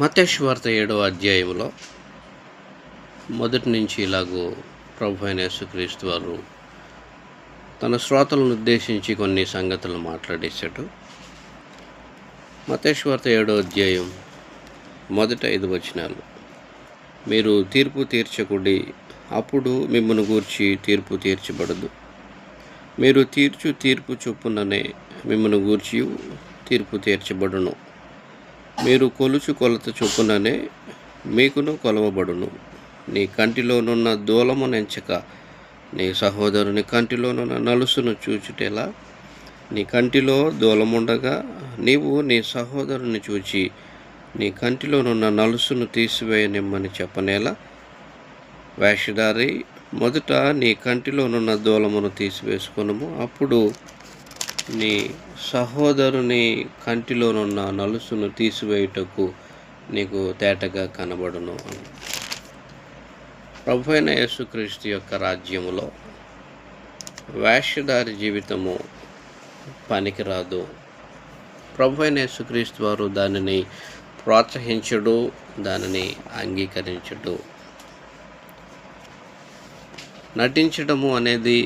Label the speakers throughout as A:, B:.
A: మత్తయి సువార్త 7వ అధ్యాయంలో మొదటి నుంచి ఇలాగూ ప్రభు అయిన యేసుక్రీస్తు వారు తన శ్రోతలను ఉద్దేశించి కొన్ని సంగతులను మాట్లాడేశాడు. మత్తయి సువార్త 7వ అధ్యాయం మొదటి 5 వచనాలు. మీరు తీర్పు తీర్చకుడి, అప్పుడు మిమ్మును గూర్చి తీర్పు తీర్చబడదు. మీరు తీర్చు తీర్పు చొప్పుననే మిమ్మును గూర్చి తీర్పు తీర్చబడును. మీరు కొలుచు కొలత చొప్పుననే మీకును కొలవబడును. నీ కంటిలోనున్న దూలము నెంచక నీ సహోదరుని కంటిలోనున్న నలుసును చూచుటేలా, నీ కంటిలో దూలముండగా నీవు నీ సహోదరుని చూచి నీ కంటిలోనున్న నలుసును తీసివేయనిమ్మని చెప్పనేలా? వేషధారి, మొదట నీ కంటిలోనున్న దూలమును తీసివేసుకొనుము, అప్పుడు నీ సహోదరుని కంటిలోనున్న నలుసును తీసివేయుటకు నీకు తేటగా కనబడును అని. ప్రభు అయిన యేసుక్రీస్తు యొక్క రాజ్యములో వేషధారి జీవితము పనికిరాదు. ప్రభు అయిన యేసుక్రీస్తు వారు దానిని ప్రోత్సహించడు, దానిని అంగీకరించడు. నటించడము అనేది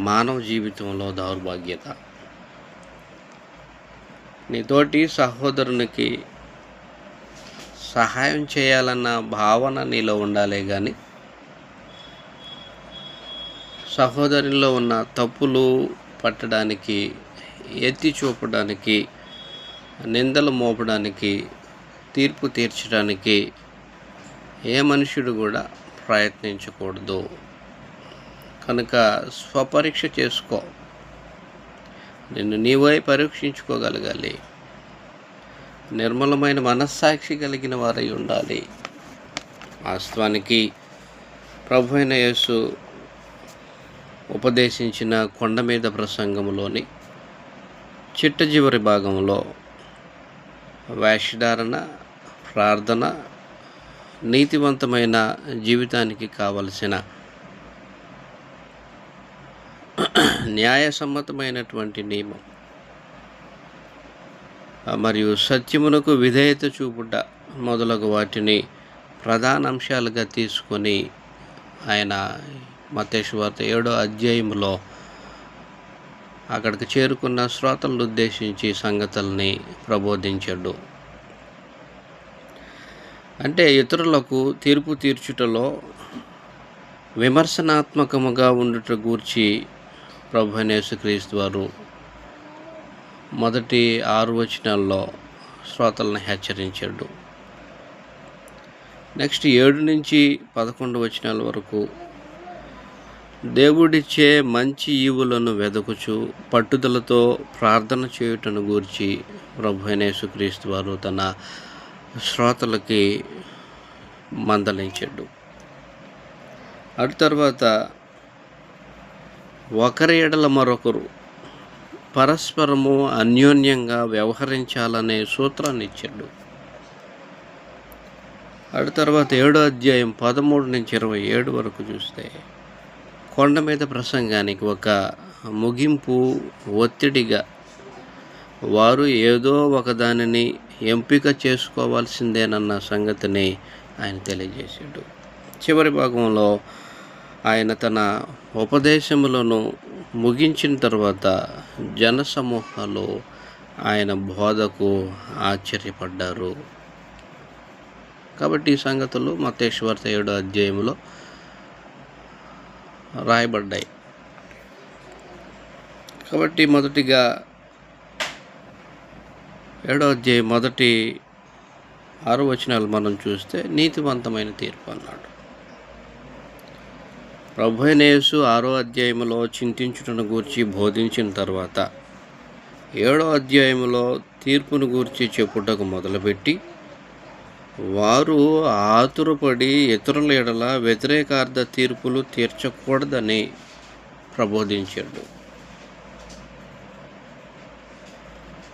A: మానవ జీవితంలో దౌర్భాగ్యత. నీ తోటి సహోదరునికి సహాయం చేయాలన్న భావన నీలో ఉండాలే కానీ సహోదరునిలో ఉన్న తప్పులు పట్టడానికి, ఎత్తి చూపడానికి, నిందలు మోపడానికి, తీర్పు తీర్చడానికి ఏ మనుషుడు కూడా ప్రయత్నించకూడదు. కనుక స్వపరీక్ష చేసుకో, నిన్ను నీవై పరీక్షించుకోగలగాలి. నిర్మలమైన మనస్సాక్షి కలిగిన వారై ఉండాలి. వాస్తవానికి ప్రభు అయిన యేసు ఉపదేశించిన కొండ మీద ప్రసంగంలోని చిట్ట చివరి భాగంలో వేషధారణ, ప్రార్థన, నీతివంతమైన జీవితానికి కావలసిన న్యాయసమ్మతమైనటువంటి నియమం మరియు సత్యమునకు విధేయత చూపుట మొదలగు వాటిని ప్రధాన అంశాలుగా తీసుకొని ఆయన మత్తయి సువార్త 7వ అధ్యాయంలో అక్కడికి చేరుకున్న శ్రోతలను ఉద్దేశించి సంగతుల్ని ప్రబోధించాడు. అంటే ఇతరులకు తీర్పు తీర్చుటలో విమర్శనాత్మకముగా ఉండుట గూర్చి ప్రభు అయిన యేసుక్రీస్తు వారు మొదటి 6 వచనాల్లో శ్రోతలను హెచ్చరించాడు. నెక్స్ట్ 7 నుంచి 11 వచనాల వరకు దేవుడిచ్చే మంచి ఈవులను వెదకుచు పట్టుదలతో ప్రార్థన చేయుటను గూర్చి ప్రభు అయిన యేసుక్రీస్తు వారు తన శ్రోతలకి మందలించాడు. అటు తర్వాత ఒకరి ఎడల మరొకరు పరస్పరము అన్యోన్యంగా వ్యవహరించాలనే సూత్రాన్ని ఇచ్చాడు. అటు తర్వాత 7వ అధ్యాయం 13 నుంచి 27 వరకు చూస్తే కొండ మీద ప్రసంగానికి ఒక ముగింపు ఒత్తిడిగా వారు ఏదో ఒకదానిని ఎంపిక చేసుకోవాల్సిందేనన్న సంగతిని ఆయన తెలియజేశాడు. చివరి భాగంలో ఆయన తన ఉపదేశములను ముగించిన తర్వాత జనసమూహాలు ఆయన బోధకు ఆశ్చర్యపడ్డారు. కాబట్టి ఈ సంగతులు మత్తయి సువార్త 7వ అధ్యాయంలో రాయబడ్డాయి. కాబట్టి మొదటిగా 7వ అధ్యాయం మొదటి 6 వచనాలు మనం చూస్తే నీతివంతమైన తీర్పు అన్నాడు. ప్రభు అయిన యేసు 6వ అధ్యాయంలో చింతించుటను గూర్చి బోధించిన తర్వాత 7వ అధ్యాయంలో తీర్పును గూర్చి చెప్పుటకు మొదలుపెట్టి వారు ఆతురపడి ఇతరుల ఎడల వ్యతిరేకార్థ తీర్పులు తీర్చకూడదని ప్రబోధించాడు.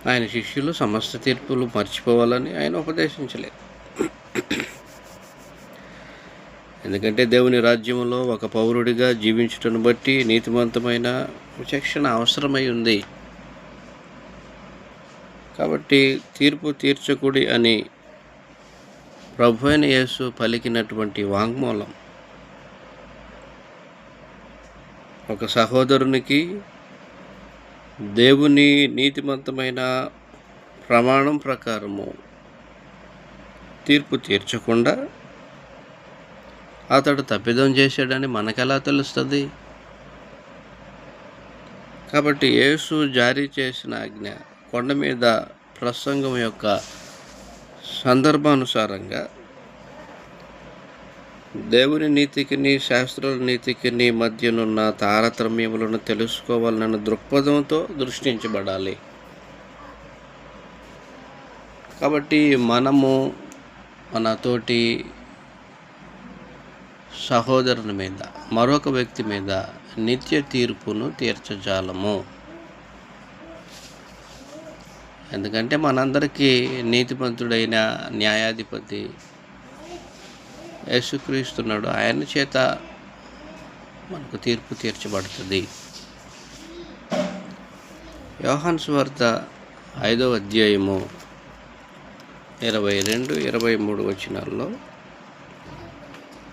A: ఆయన శిష్యులు సమస్త తీర్పులు మర్చిపోవాలని ఆయన ఉపదేశించలేదు. ఎందుకంటే దేవుని రాజ్యంలో ఒక పౌరుడిగా జీవించుటను బట్టి నీతివంతమైన విచక్షణ అవసరమై ఉంది. కాబట్టి తీర్పు తీర్చకుడి అని ప్రభువైన యేసు పలికినటువంటి వాంగ్మూలం ఒక సహోదరునికి దేవుని నీతిమంతమైన ప్రమాణం ప్రకారము తీర్పు తీర్చకుండా అతడు తప్పిదం చేశాడని మనకెలా తెలుస్తుంది? కాబట్టి యేసు జారీ చేసిన ఆజ్ఞ కొండ మీద ప్రసంగం యొక్క సందర్భానుసారంగా దేవుని నీతికిని శాస్త్రాల నీతికిని మధ్యనున్న తారతమ్యములను తెలుసుకోవాలన్న దృక్పథంతో దృష్టించబడాలి. కాబట్టి మనము మన తోటి సహోదరుని మీద, మరొక వ్యక్తి మీద నిత్య తీర్పును తీర్చజాలము. ఎందుకంటే మనందరికీ నీతిమంతుడైన న్యాయాధిపతి యేసుక్రీస్తున్నాడు. ఆయన చేత మనకు తీర్పు తీర్చబడుతుంది. యోహాను సువార్త 5వ అధ్యాయము 22-23 వచనాల్లో,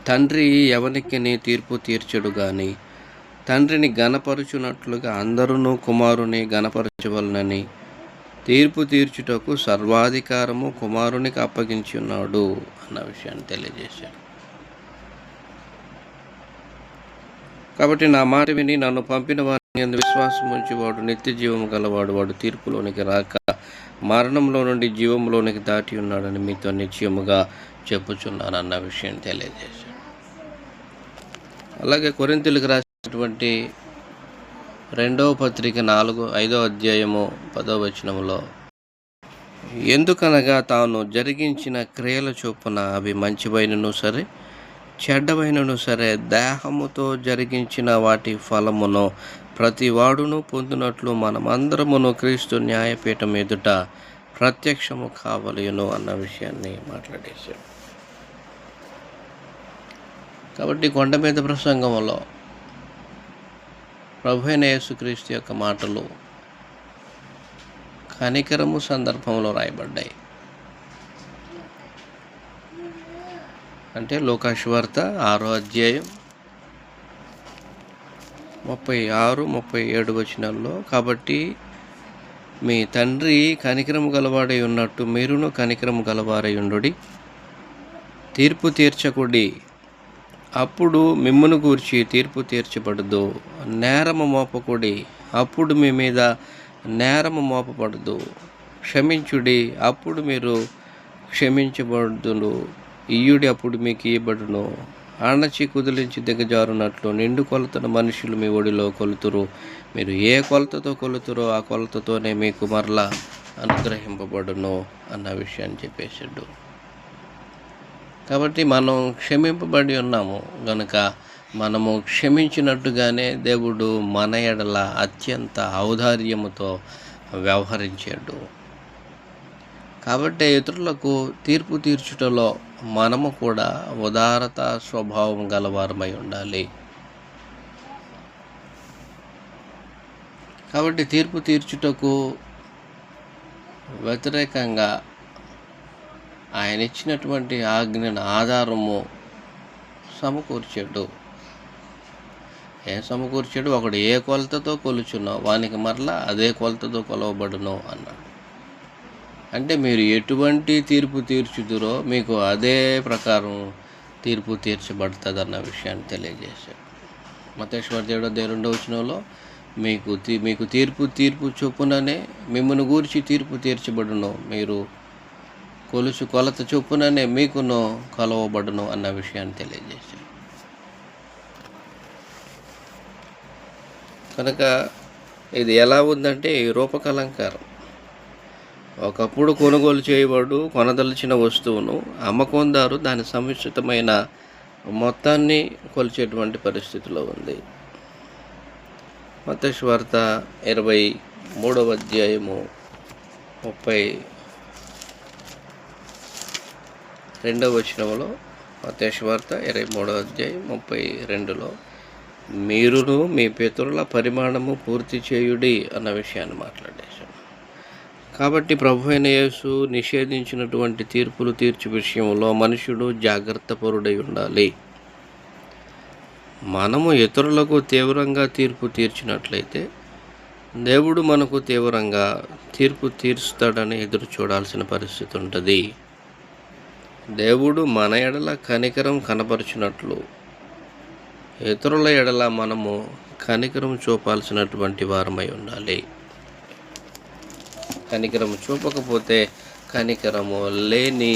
A: తండ్రి ఎవనికిని తీర్పు తీర్చడు గాని తండ్రిని గణపరచునట్లుగా అందరూ కుమారుని గణపరచవలనని తీర్పు తీర్చుటకు సర్వాధికారము కుమారునికి అప్పగించి ఉన్నాడు అన్న విషయాన్ని తెలియజేశాడు. కాబట్టి నా మాట విని నన్ను పంపిన వారిని యందు విశ్వాసం ఉంచేవాడు నిత్య జీవము గలవాడు. వాడు తీర్పులోనికి రాక మరణంలో నుండి జీవంలోనికి దాటి ఉన్నాడని మీతో నిశ్చయముగా చెప్పుచున్నాను అన్న విషయం తెలియజేశాడు. అలాగే కొరింథీయులకు రాసినటువంటి 2వ పత్రిక 5వ అధ్యాయము 10వ వచనంలో, ఎందుకనగా తాను జరిగించిన క్రియల చొప్పున అవి మంచివైనను సరే చెడ్డవైనను సరే దేహముతో జరిగించిన వాటి ఫలమును ప్రతి వాడును పొందినట్లు మనమందరమును క్రీస్తు న్యాయపీఠం ఎదుట ప్రత్యక్షము కావలేను అన్న విషయాన్ని మాట్లాడేశాడు. కాబట్టి కొండ మీద ప్రసంగంలో ప్రభువైన యేసుక్రీస్తు యొక్క మాటలు కనికరము సందర్భంలో రాయబడ్డాయి. అంటే లూకా సువార్త 6వ అధ్యాయం 36-37 వచనాల్లో, కాబట్టి మీ తండ్రి కనికరము గలవాడై ఉన్నట్టు మీరును కనికరము గలవారై ఉండుడి, తీర్పు తీర్చకుడి, అప్పుడు మిమ్మును గూర్చి తీర్పు తీర్చబడదు, నేరము మోపకుడి, అప్పుడు మీ మీద నేరము మోపబడదు, క్షమించుడి, అప్పుడు మీరు క్షమించబడుదును, ఇయ్యుడి, అప్పుడు మీకు ఇయ్యబడును, అణచి కుదిలించి దిగజారునట్లు నిండు కొలతను మనుషులు మీ ఒడిలో కొలుతురు, మీరు ఏ కొలతతో కొలుతురో ఆ కొలతతోనే మీకు మరలా అనుగ్రహింపబడును అన్న విషయాన్ని చెప్పేసాడు. కాబట్టి మనం క్షమింపబడి ఉన్నాము గనుక మనము క్షమించినట్టుగానే దేవుడు మన ఎడల అత్యంత ఔదార్యముతో వ్యవహరించాడు. కాబట్టి ఇతరులకు తీర్పు తీర్చుటలో మనము కూడా ఉదారత స్వభావం గలవారమై ఉండాలి. కాబట్టి తీర్పు తీర్చుటకు వ్యతిరేకంగా ఆయన ఇచ్చినటువంటి ఆజ్ఞను ఆధారము సమకూర్చాడు. ఏం సమకూర్చాడు? ఒకడు ఏ కొలతతో కొలుచున్నో వానికి మరలా అదే కొలతతో కొలవబడును అన్నాడు. అంటే మీరు ఎటువంటి తీర్పు తీర్చుదురో మీకు అదే ప్రకారం తీర్పు తీర్చబడుతుంది అన్న విషయాన్ని తెలియజేశాడు. మత్తయి సువార్త 7వ వచనంలో, మీకు తీర్పు చొప్పుననే మిమ్మల్ని గూర్చి తీర్పు తీర్చబడును, మీరు కొలత చొప్పుననే మీకును కొలవబడును అన్న విషయాన్ని తెలియజేశాడు. కనుక ఇది ఎలా ఉందంటే ఈ రూపకలంకారం. ఒకప్పుడు కొనుగోలు చేయబడు కొనదలిచిన వస్తువును అమ్మకందారు దాని సముచితమైన మొత్తాన్ని కొలిచేటువంటి పరిస్థితిలో ఉంది. మత్తయి సువార్త 23వ అధ్యాయము 32వ వచనంలో, మత్తయి సువార్త 23వ అధ్యాయం 32లో, మీరును మీ పితరుల పరిమాణము పూర్తి చేయుడి అన్న విషయాన్ని మాట్లాడేశాను. కాబట్టి ప్రభువైన యేసు నిషేధించినటువంటి తీర్పులు తీర్చు విషయంలో మనుషుడు జాగ్రత్తపరుడై ఉండాలి. మనము ఇతరులకు తీవ్రంగా తీర్పు తీర్చినట్లయితే దేవుడు మనకు తీవ్రంగా తీర్పు తీరుస్తాడని ఎదురు చూడాల్సిన పరిస్థితి ఉంటుంది. దేవుడు మన ఎడల కనికరం కనపరిచినట్లు ఇతరుల ఎడల మనము కనికరం చూపాల్సినటువంటి వారమై ఉండాలి. కనికరము చూపకపోతే కనికరము లేని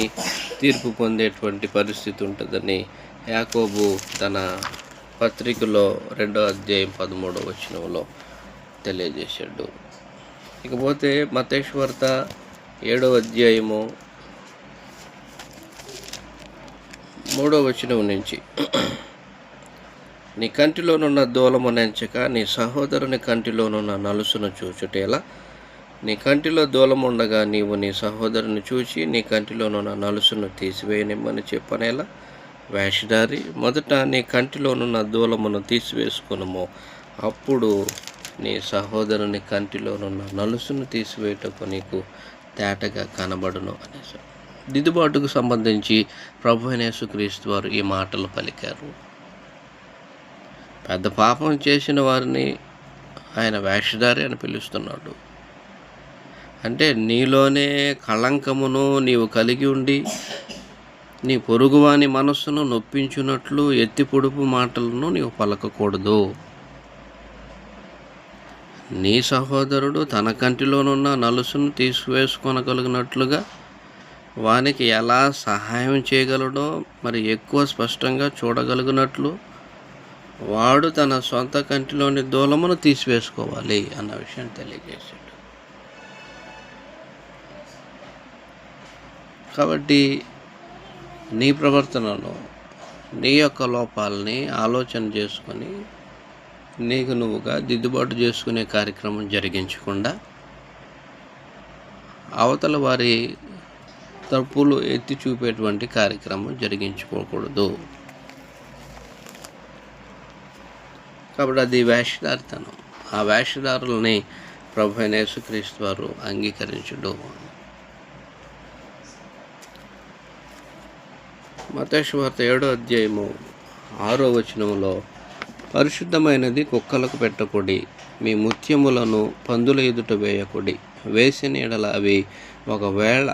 A: తీర్పు పొందేటువంటి పరిస్థితి ఉంటుందని యాకోబు తన పత్రికలో 2వ అధ్యాయం 13వ వచనంలో తెలియజేశాడు. ఇకపోతే మత్తయి వార్త 7వ అధ్యాయము 3వ వచనం నుంచి, నీ కంటిలోనున్న దూలము నెంచక నీ సహోదరుని కంటిలోనున్న నలుసును చూచుటేలా, నీ కంటిలో దూలముండగా నీవు నీ సహోదరుని చూచి నీ కంటిలోనున్న నలుసును తీసివేయనిమ్మని చెప్పనేలా? వేషధారి, మొదట నీ కంటిలోనున్న దూలమును తీసివేసుకునము, అప్పుడు నీ సహోదరుని కంటిలోనున్న నలుసును తీసివేయటకు నీకు తేటగా కనబడును అనేసి దిద్దుబాటుకు సంబంధించి ప్రభువైన యేసుక్రీస్తు వారు ఈ మాటలు పలికారు. పెద్ద పాపం చేసిన వారిని ఆయన వేషధారి అని పిలుస్తున్నాడు. అంటే నీలోనే కళంకమును నీవు కలిగి ఉండి నీ పొరుగువాని మనస్సును నొప్పించున్నట్లు ఎత్తి పొడుపు మాటలను నీవు పలకకూడదు. నీ సహోదరుడు తన కంటిలోనున్న నలుసును తీసివేసుకొనగలిగినట్లుగా వానికి ఎలా సహాయం చేయగలడో మరి ఎక్కువ స్పష్టంగా చూడగలిగినట్లు వాడు తన సొంత కంటిలోని దూలమును తీసివేసుకోవాలి అన్న విషయం తెలియజేశాడు. కాబట్టి నీ ప్రవర్తనలో నీ యొక్క లోపాలని ఆలోచన చేసుకొని నీకు నువ్వుగా దిద్దుబాటు చేసుకునే కార్యక్రమం జరిగించకుండా అవతల వారి తప్పులు ఎత్తి చూపేటువంటి కార్యక్రమం జరిగించుకోకూడదు. కాబట్టి అది వేషధారితనం. ఆ వేషధారులని ప్రభువైన యేసుక్రీస్తు వారు అంగీకరించడు. మత్తయి వార్త 7వ అధ్యాయము 6వ వచనంలో, పరిశుద్ధమైనది కుక్కలకు పెట్టకుడి, మీ ముత్యములను పందుల ఎదుట వేయకుడి, వేసిన ఎడల అవి ఒకవేళ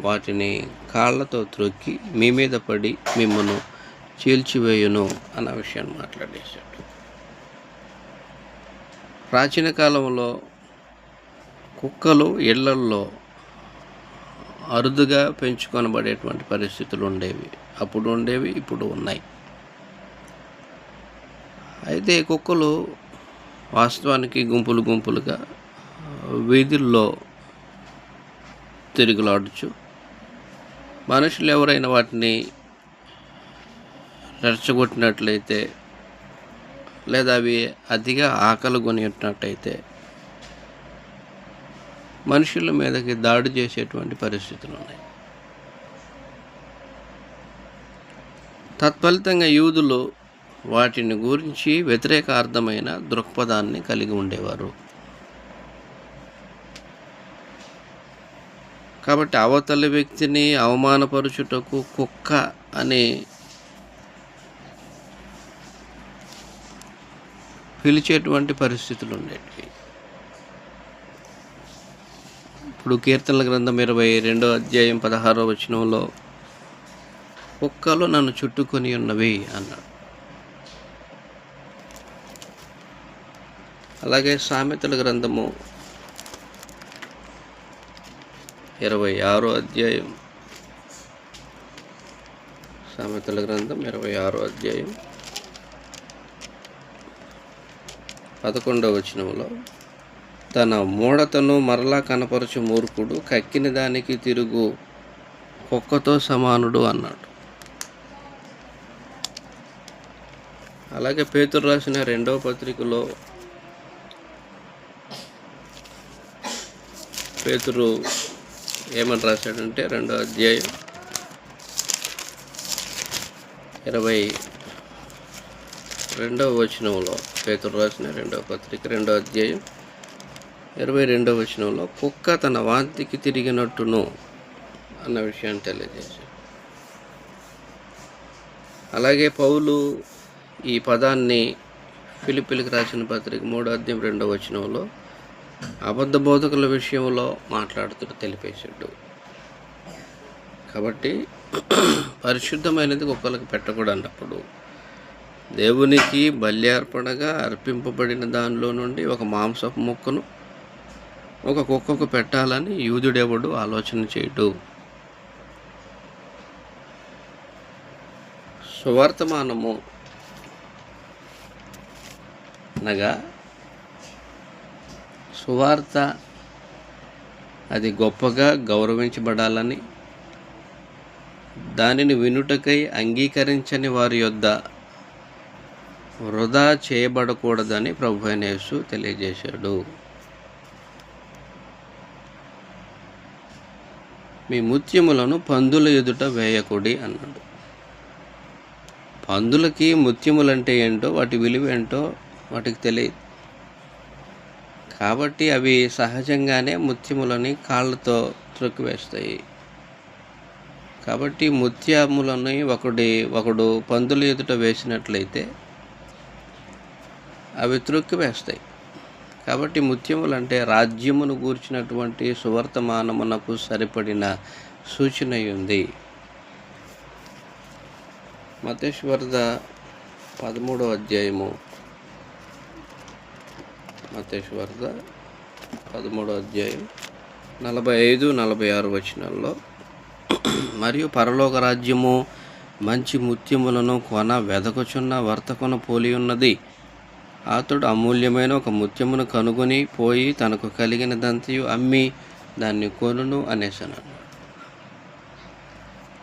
A: వాటిని కాళ్ళతో త్రొక్కి మీ మీద పడి మిమ్మను చీల్చివేయును అన్న విషయాన్ని మాట్లాడేశాడు. ప్రాచీన కాలంలో కుక్కలు ఇళ్లల్లో అరుదుగా పెంచుకొనబడేటువంటి పరిస్థితులు ఉండేవి. అప్పుడు ఉండేవి, ఇప్పుడు ఉన్నాయి. అయితే కుక్కలు వాస్తవానికి గుంపులు గుంపులుగా వీధుల్లో తిరుగులాడుచు మనుషులు ఎవరైనా వాటిని రెచ్చగొట్టినట్లయితే లేదా అవి అతిగా ఆకలి కొనినట్టయితే మనుషుల మీదకి దాడి చేసేటువంటి పరిస్థితులు ఉన్నాయి. తత్ఫలితంగా యూదులు వాటిని గురించి వ్యతిరేకార్థమైన దృక్పథాన్ని కలిగి ఉండేవారు. కాబట్టి అవతలి వ్యక్తిని అవమానపరుచుటకు కుక్క అని పిలిచేటువంటి పరిస్థితులు ఉండేవి. ఇప్పుడు కీర్తనల గ్రంథం 22వ అధ్యాయం 16వ వచనంలో కుక్కలు నన్ను చుట్టుకొని ఉన్నవి అన్నాడు. అలాగే సామెతల గ్రంథము 26వ అధ్యాయం, సామెతల గ్రంథం 26వ అధ్యాయం 11వ వచనంలో, తన మూఢతను మరలా కనపరచు మూర్ఖుడు కక్కిన దానికి తిరుగు కుక్కతో సమానుడు అన్నాడు. అలాగే పేతురు రాసిన 2వ పత్రికలో పేతురు ఏమని రాశాడంటే 2వ అధ్యాయం 22వ వచనంలో, పేతురు రాసిన 2వ పత్రిక 2వ అధ్యాయం 22వ వచనంలో కుక్క తన వాంతికి తిరిగినట్టును అన్న విషయాన్ని తెలియజేశాడు. అలాగే పౌలు ఈ పదాన్ని ఫిలిప్పీలకు రాసిన పత్రిక 3వ అధ్యాయం 2వ వచనంలో అబద్ధ బోధకుల విషయంలో మాట్లాడుతూ తెలిపేశాడు. కాబట్టి పరిశుద్ధమైనది కుక్కలకు పెట్టకూడదు అన్నప్పుడు దేవునికి బలి అర్పణగా అర్పింపబడిన దానిలో నుండి ఒక మాంసపు ముక్కను ఒక కుక్కకు పెట్టాలని యూదుడెవడు ఆలోచన చేయడు. సువర్తమానము అనగా సువార్త అది గొప్పగా గౌరవించబడాలని, దానిని వినుటకై అంగీకరించని వారి యొద్ద వృధా చేయబడకూడదని ప్రభువైన యేసు తెలియజేశాడు. మీ ముత్యములను పందుల ఎదుట వేయకుడి అన్నాడు. పందులకి ముత్యములంటే ఏంటో, వాటి విలువ ఏంటో వాటికి తెలియదు. కాబట్టి అవి సహజంగానే ముత్యములని కాళ్ళతో త్రొక్కివేస్తాయి. కాబట్టి ముత్యములని ఒకడు పందుల ఎదుట వేసినట్లయితే అవి త్రొక్కివేస్తాయి. కాబట్టి ముత్యములంటే రాజ్యమును గూర్చినటువంటి సువర్తమానమునకు సరిపడిన సూచన ఉంది. మత్తయి సువార్త 13వ అధ్యాయము 45-46 వచనాల్లో మరియు పరలోక రాజ్యము మంచి ముత్యములను వెదకుచున్న వర్తకును పోలి ఉన్నది. అతడు అమూల్యమైన ఒక ముత్యమును కనుగొని పోయి తనకు కలిగినదంతయు అమ్మి దాన్ని కొనును అనేసాను.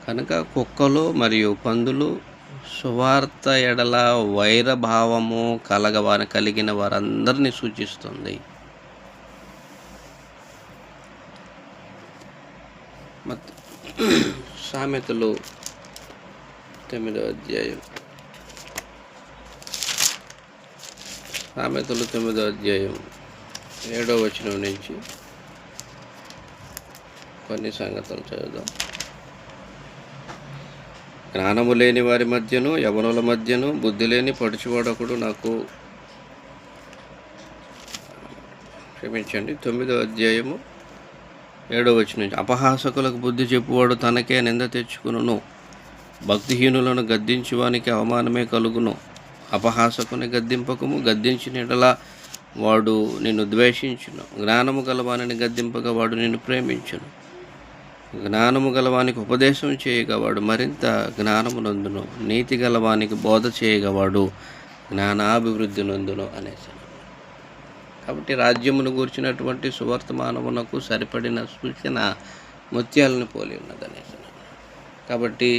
A: కనుక కుక్కలు మరియు పందులు సువార్త ఎడల వైరభావము కలిగిన వారందరినీ సూచిస్తుంది. సామెతలు 9వ అధ్యాయం 7వ వచనం నుంచి కొన్ని సంగతులు చదువుదాం. జ్ఞానము లేని వారి మధ్యను యవనుల మధ్యను బుద్ధి లేని పడుచువాడొకడు నాకు 9వ అధ్యాయము 7వ వచనం నుంచి అపహాసకులకు బుద్ధి చెప్పువాడు తనకే నింద తెచ్చుకును. భక్తిహీనులను గద్దించువానికి అవమానమే కలుగును. అపహాసకుని గద్దింపకము, గద్దించిన యెడల వాడు నిన్ను ద్వేషించును. జ్ఞానము గలవానిని గద్దింపగా వాడు నిన్ను ప్రేమించును. జ్ఞానము గలవానికి ఉపదేశం చేయగా వాడు మరింత జ్ఞానము నందును. నీతి గలవానికి బోధ చేయగా వాడు జ్ఞానాభివృద్ధి నందును అనేసాను. కాబట్టి రాజ్యమును గూర్చినటువంటి సువర్తమానమునకు సరిపడిన సూచన ముత్యాలను పోలి ఉన్నదనేసాను. కాబట్టి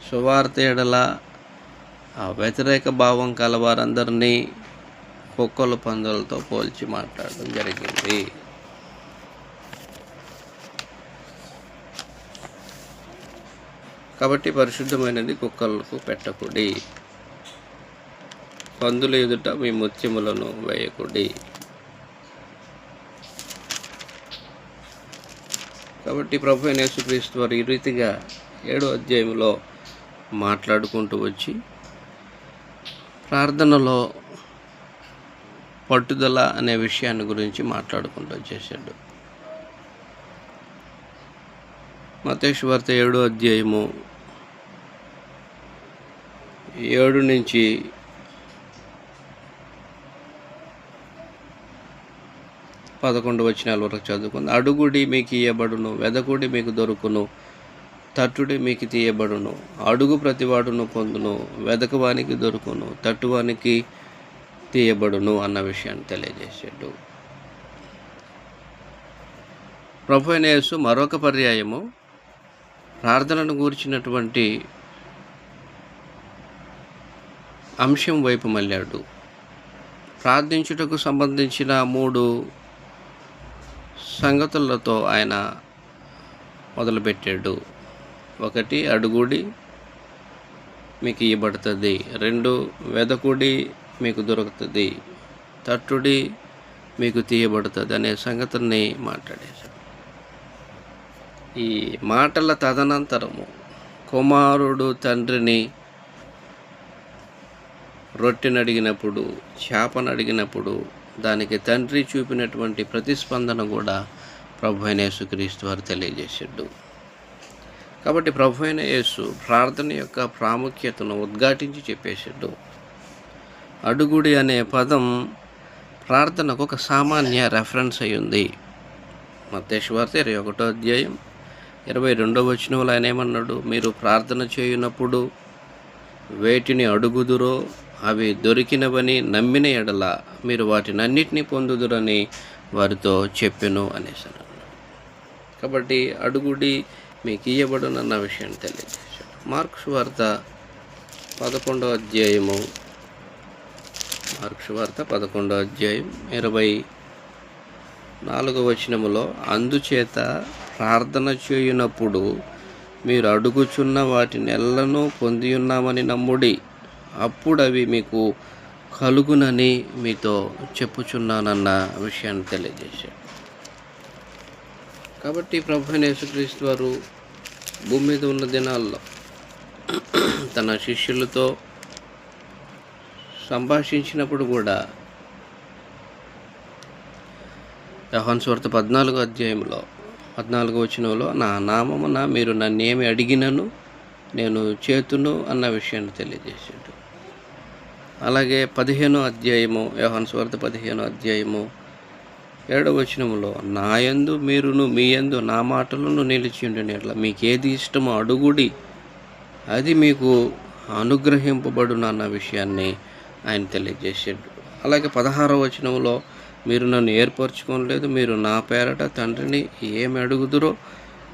A: సువార్త ఎడల వ్యతిరేక భావం కలవారందరినీ కుక్కలు పందులతో పోల్చి మాట్లాడడం జరిగింది. కాబట్టి పరిశుద్ధమైనది కుక్కలకు పెట్టకుడి, పందుల ఎదుట మీ ముత్యములను వేయకుడి. కాబట్టి ప్రభువైన యేసుక్రీస్తు వారు ఈ రీతిగా 7వ అధ్యాయంలో మాట్లాడుకుంటూ వచ్చి ప్రార్థనలో పట్టుదల అనే విషయాన్ని గురించి మాట్లాడుకుంటూ వచ్చేసాడు. మత్తయి సువార్త 7వ అధ్యాయము 7 నుంచి 11 వచనాల వరకు చదువుకుంది. అడుగుడి మీకు ఇయ్యబడును, వెదకుడి మీకు దొరుకును, తట్టుడి మీకు తీయబడును. అడుగు ప్రతివాడును పొందును, వెదకవానికి దొరుకును, తట్టువానికి తీయబడును అన్న విషయాన్ని తెలియజేశాడు. ప్రభువైన యేసు మరొక పర్యాయము ప్రార్థనను గూర్చినటువంటి అంశం వైపు మళ్ళాడు. ప్రార్థించుటకు సంబంధించిన 3 సంగతులతో ఆయన మొదలుపెట్టాడు. 1 అడుగుడి మీకు ఇవ్వబడుతుంది, 2 వెదకుడి మీకు దొరుకుతుంది, తట్టుడి మీకు తీయబడుతుంది అనే సంగతిని మాట్లాడేశాడు. ఈ మాటల తదనంతరము కుమారుడు తండ్రిని రొట్టెను అడిగినప్పుడు, చేపను అడిగినప్పుడు దానికి తండ్రి చూపినటువంటి ప్రతిస్పందన కూడా ప్రభువైన యేసుక్రీస్తు వారు తెలియజేశాడు. కాబట్టి ప్రభువైన యేసు ప్రార్థన యొక్క ప్రాముఖ్యతను ఉద్ఘాటించి చెప్పేశాడు. అడుగుడి అనే పదం ప్రార్థనకు ఒక సామాన్య రెఫరెన్స్ అయి ఉంది. మత్తయి సువార్త 21వ అధ్యాయం 22వ వచనంలో ఆయన ఏమన్నాడు? మీరు ప్రార్థన చేయునప్పుడు వేటిని అడుగుదురో అవి దొరికినవని నమ్మిన ఎడల మీరు వాటినన్నిటినీ పొందుదురని వారితో చెప్పెను అనేసి అన్నాడు. కాబట్టి అడుగుడి మీకు ఇయ్యబడునన్న విషయాన్ని తెలియజేశాడు. మార్కు సువార్త 11వ అధ్యాయము 24వ వచనములో, అందుచేత ప్రార్థన చేయునప్పుడు మీరు అడుగుచున్న వాటినెల్లను పొంది ఉన్నామని నమ్ముడి, అప్పుడు అవి మీకు కలుగునని మీతో చెప్పుచున్నానన్న విషయాన్ని తెలియజేశాడు. కాబట్టి ప్రభువైన యేసుక్రీస్తు వారు భూమి మీద ఉన్న దినాల్లో తన శిష్యులతో సంభాషించినప్పుడు కూడా యోహాను సువార్త 14వ అధ్యాయంలో 14వ వచనంలో, నా నామమున మీరు నన్నేమి అడిగినను నేను చేతును అన్న విషయాన్ని తెలియజేశాడు. అలాగే 15వ అధ్యాయము యోహాను సువార్త 15వ అధ్యాయము 7వ వచనంలో, నా యందు మీరును మీ యందు నా మాటలను నిలిచిండుని ఎట్లా మీకు ఏది ఇష్టమో అడుగుడి, అది మీకు అనుగ్రహింపబడును అన్న విషయాన్ని ఆయన తెలియజేశాడు. అలాగే 16వ వచనంలో, మీరు నన్ను ఏర్పరచుకోలేదు, మీరు నా పేరట తండ్రిని ఏమి అడుగుదురో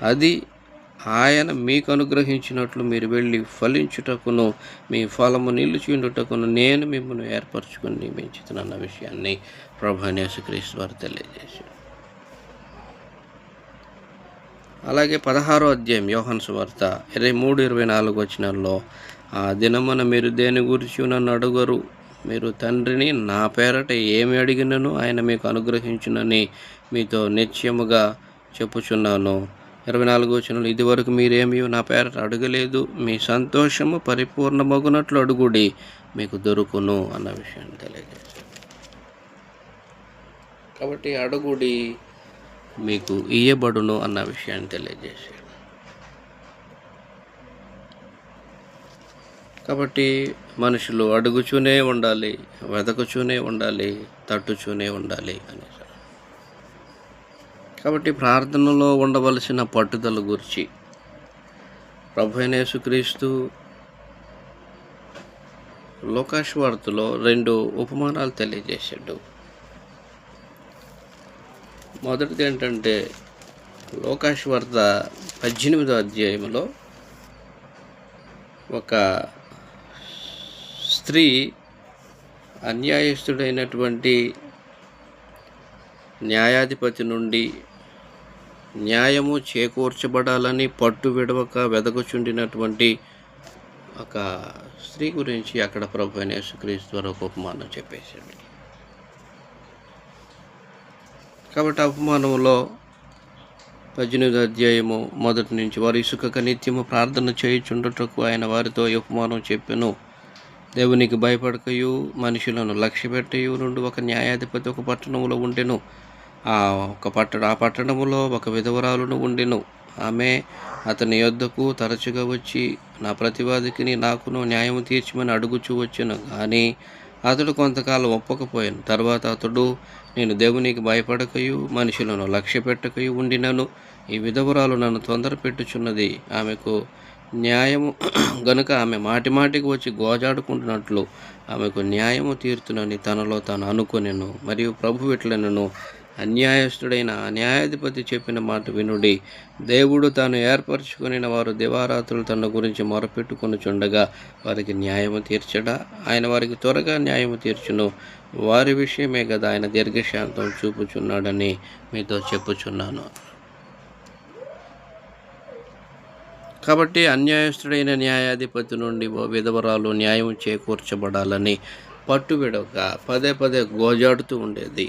A: అది ఆయన మీకు అనుగ్రహించినట్లు మీరు వెళ్ళి ఫలించుటకును మీ ఫలము నిలిచిండుటకును నేను మిమ్మల్ని ఏర్పరచుకొని నియమించుతున్న విషయాన్ని ప్రభువైన యేసుక్రీస్తు వారు తెలియజేశారు. అలాగే 16వ అధ్యాయం యోహాను సువార్త 23-24 వచనాల్లో, ఆ దినమున మీరు దేని గురించి నన్ను అడుగరు, మీరు తండ్రిని నా పేరట ఏమి అడిగినను ఆయన మీకు అనుగ్రహించునని మీతో నిశ్చయముగా చెప్పుచున్నాను. 24వ వచనంలో, ఇదివరకు మీరేమీ నా పేరట అడగలేదు, మీ సంతోషము పరిపూర్ణమగునట్లు అడుగుడి, మీకు దొరుకును అన్న విషయాన్ని తెలియజేశారు. కాబట్టి అడుగుడి మీకు ఇయ్యబడును అన్న విషయాన్ని తెలియజేశాడు. కాబట్టి మనుషులు అడుగుచూనే ఉండాలి, వెతకుచూనే ఉండాలి, తట్టుచూనే ఉండాలి అనేసి. కాబట్టి ప్రార్థనలో ఉండవలసిన పట్టుదల గురించి ప్రభువైన యేసుక్రీస్తు లూకా సువార్తలో 2 ఉపమానాలు తెలియజేశాడు. మొదటిది ఏంటంటే, లూకా సువార్త 18వ అధ్యాయంలో ఒక స్త్రీ అన్యాయస్తుడైనటువంటి న్యాయాధిపతి నుండి న్యాయము చేకూర్చబడాలని పట్టు విడవక వెదకుచుండినటువంటి ఒక స్త్రీ గురించి అక్కడ ప్రభువైన యేసుక్రీస్తు వారు ఒక ఉపమానం చెప్పేశాడు. కాబట్టి ఉపమానంలో 18వ అధ్యాయము మొదటి నుంచి, వారు ఇసుక నిత్యము ప్రార్థన చేయుచుండుటకు ఆయన వారితో ఈ ఉపమానం చెప్పెను. దేవునికి భయపడకయు మనుషులను లక్ష్యపెట్టయు నుండి ఒక న్యాయాధిపతి ఒక పట్టణంలో ఉండెను. ఆ పట్టణములో ఒక విధవరాలును ఉండెను. ఆమె అతని యొద్దకు తరచుగా వచ్చి నా ప్రతివాదికిని నాకును న్యాయము తీర్చమని అడుగుచూ వచ్చెను. కానీ అతడు కొంతకాలం ఒప్పకపోయాను. తర్వాత అతడు, నేను దేవునికి భయపడకయు మనుషులను లక్ష్యపెట్టకయు ఉండినను ఈ విధవరాలు నన్ను తొందర పెట్టుచున్నది, ఆమెకు న్యాయము గనుక ఆమె మాటిమాటికి వచ్చి గోజాడుకుంటున్నట్లు ఆమెకు న్యాయము తీర్చునని తనలో తాను అనుకొనెను. మరియు ప్రభు ఇట్లనెను, అన్యాయస్తుడైన న్యాయాధిపతి చెప్పిన మాట వినుడి. దేవుడు తాను ఏర్పరచుకొనిన వారు దివారాత్రులు తన గురించి మొరపెట్టుకొనుచుండగా వారికి న్యాయము తీర్చడా? ఆయన వారికి త్వరగా న్యాయము తీర్చును. వారి విషయమే కదా ఆయన దీర్ఘశాంతం చూపుచున్నాడని మీతో చెప్పుచున్నాను. కాబట్టి అన్యాయస్తుడైన న్యాయాధిపతి నుండి విధవరాలు న్యాయం చేకూర్చబడాలని పట్టు విడవక పదే పదే గోజాడుతూ ఉండేది.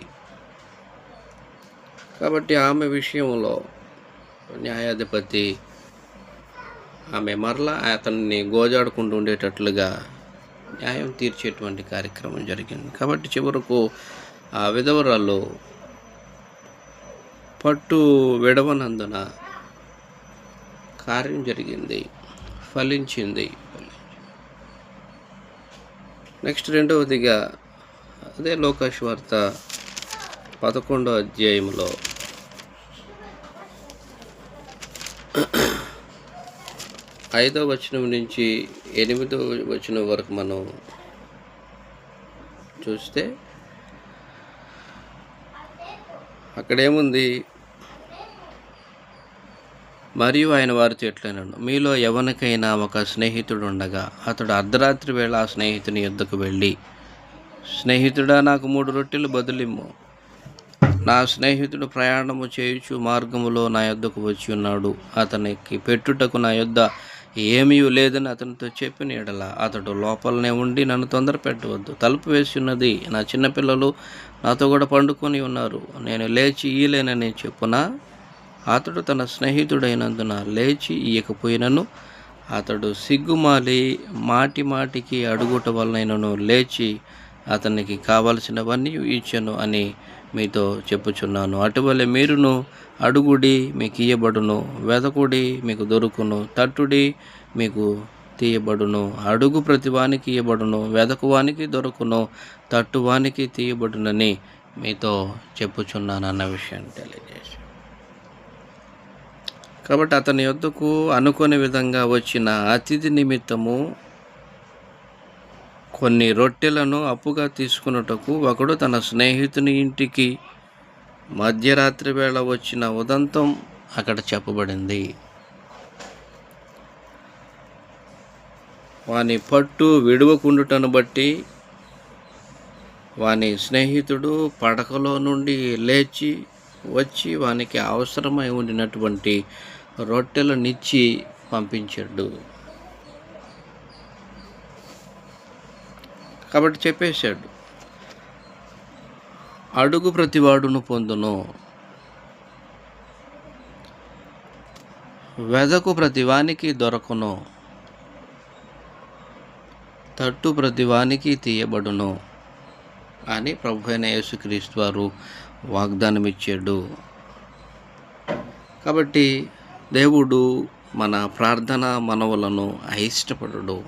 A: కాబట్టి ఆమె విషయంలో న్యాయాధిపతి ఆమె మరలా అతన్ని గోజాడుకుంటూ ఉండేటట్లుగా న్యాయం తీర్చేటువంటి కార్యక్రమం జరిగింది. కాబట్టి చివరకు ఆ విధవరాలు పట్టు విడవనందున కార్యం జరిగింది, ఫలించింది. నెక్స్ట్ రెండవదిగా అదే లోకాసు వార్త 11వ అధ్యాయంలో 5వ వచనం నుంచి 8వ వచనం వరకు మనం చూస్తే అక్కడేముంది, మరియు ఆయన వారితో ఎట్లనను, మీలో ఎవరికైనా ఒక స్నేహితుడు ఉండగా అతడు అర్ధరాత్రి వేళ ఆ స్నేహితుని యొద్దకు వెళ్ళి, స్నేహితుడా, నాకు 3 రొట్టెలు బదులిమ్ము, నా స్నేహితుడు ప్రయాణము చేయుచు మార్గములో నా యొద్దకు వచ్చి ఉన్నాడు, అతనికి పెట్టుటకు నా యొద్ద ఏమీ లేదని అతనితో చెప్పిన ఎడల అతడు లోపలనే ఉండి నన్ను తొందర పెట్టవద్దు, తలుపు వేసి ఉన్నది, నా చిన్నపిల్లలు నాతో కూడా పండుకొని ఉన్నారు, నేను లేచి ఇయ్యలేనని చెప్పున, అతడు తన స్నేహితుడైనందున లేచి ఇయ్యకపోయినను అతడు సిగ్గుమాలి మాటి మాటికి అడుగుట వలనైనను లేచి అతనికి కావలసినవన్నీ ఇచ్చెను అని మీతో చెప్పుచున్నాను. అటువలే మీరును అడుగుడి, మీకు ఇయ్యబడును, వెదకుడి, మీకు దొరుకును, తట్టుడి, మీకు తీయబడును. అడుగు ప్రతివానికి ఇయ్యబడును, వెదకువానికి దొరుకును, తట్టువానికి తీయబడునని మీతో చెప్పుచున్నాను అన్న విషయాన్ని తెలియజేసి, కాబట్టి అతని యొద్దకు అనుకోని విధంగా వచ్చిన అతిథి నిమిత్తము కొన్ని రొట్టెలను అప్పుగా తీసుకున్నటకు ఒకడు తన స్నేహితుని ఇంటికి మధ్యరాత్రి వేళ వచ్చిన ఉదంతం అక్కడ చెప్పబడింది. వాని పట్టు విడువకుండుటను బట్టి వాని స్నేహితుడు పడకలో నుండి లేచి వచ్చి వానికి అవసరమై ఉండినటువంటి రొట్టెలనిచ్చి పంపించాడు. కాబట్టి చెప్పేశాడు, అడుగు ప్రతివాడును పొందును, వెదకు ప్రతివానికి దొరకును, తట్టు ప్రతివానికి తీయబడును అని ప్రభువైన యేసుక్రీస్తు వారు వాగ్దానం ఇచ్చాడు. కాబట్టి దేవుడు మన ప్రార్థన మనవులను అయిష్టపడడు,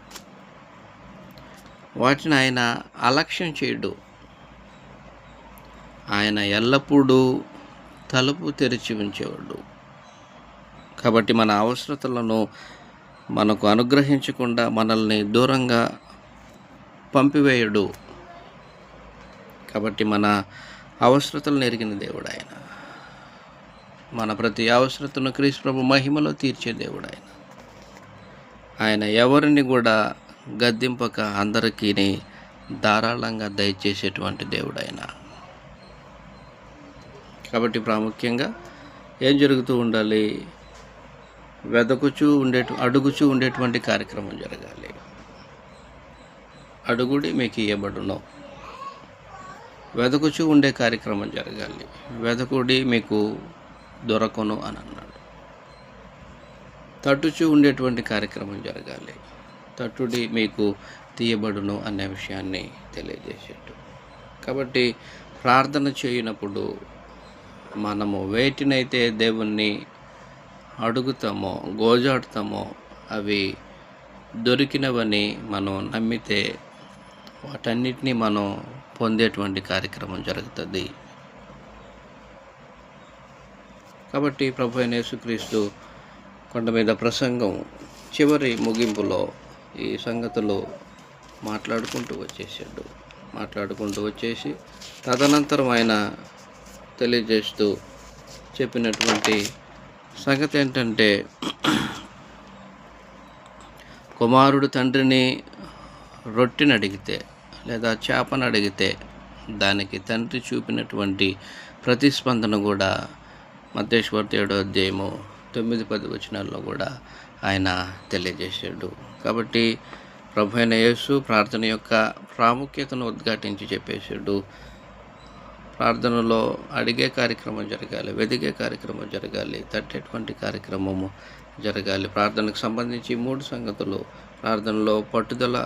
A: వాటిని ఆయన అలక్ష్యం చేయడు. ఆయన ఎల్లప్పుడూ తలుపు తెరిచి ఉంచేవాడు. కాబట్టి మన అవసరతలను మనకు అనుగ్రహించకుండా మనల్ని దూరంగా పంపివేయడు. కాబట్టి మన అవసరతలను ఎరిగిన దేవుడు ఆయన. మన ప్రతి అవసరతను క్రీస్తు ప్రభు మహిమలో తీర్చే దేవుడు ఆయన. ఆయన ఎవరిని కూడా గద్దింపక అందరికీ ధారాళంగా దయచేసేటువంటి దేవుడు ఆయన. కాబట్టి ప్రాముఖ్యంగా ఏం జరుగుతూ ఉండాలి, అడుగుచూ ఉండేటువంటి కార్యక్రమం జరగాలి. అడుగుడి మీకు ఇయ్యబడును, వెదకుచూ ఉండే కార్యక్రమం జరగాలి, వెదకుడి మీకు దొరకను అని అన్నాడు. తట్టుచూ ఉండేటువంటి కార్యక్రమం జరగాలి, తట్టుడి మీకు తీయబడును అనే విషయాన్ని తెలియజేసేట్టు. కాబట్టి ప్రార్థన చేయనప్పుడు మనము వేటినైతే దేవుణ్ణి అడుగుతామో గోజాడుతామో అవి దొరికినవని మనం నమ్మితే వాటన్నిటినీ మనం పొందేటువంటి కార్యక్రమం జరుగుతుంది. కాబట్టి ప్రభువైన యేసుక్రీస్తు కొండ మీద ప్రసంగం చివరి ముగింపులో ఈ సంగతులు మాట్లాడుకుంటూ వచ్చేసి తదనంతరం ఆయన తెలియజేస్తూ చెప్పినటువంటి సంగతి ఏంటంటే, కుమారుడు తండ్రిని రొట్టెని అడిగితే లేదా చేపను అడిగితే దానికి తండ్రి చూపినటువంటి ప్రతిస్పందన కూడా మత్తయి 7వ అధ్యాయము 9-10 వచనాల్లో కూడా ఆయన తెలియజేశాడు. కాబట్టి ప్రభువైన యేసు ప్రార్థన యొక్క ప్రాముఖ్యతను ఉద్ఘాటించి చెప్పేశాడు. ప్రార్థనలో అడిగే కార్యక్రమం జరగాలి, వెదిగే కార్యక్రమం జరగాలి, తట్టేటువంటి కార్యక్రమము జరగాలి. ప్రార్థనకు సంబంధించి 3 సంగతులు: ప్రార్థనలో పట్టుదల,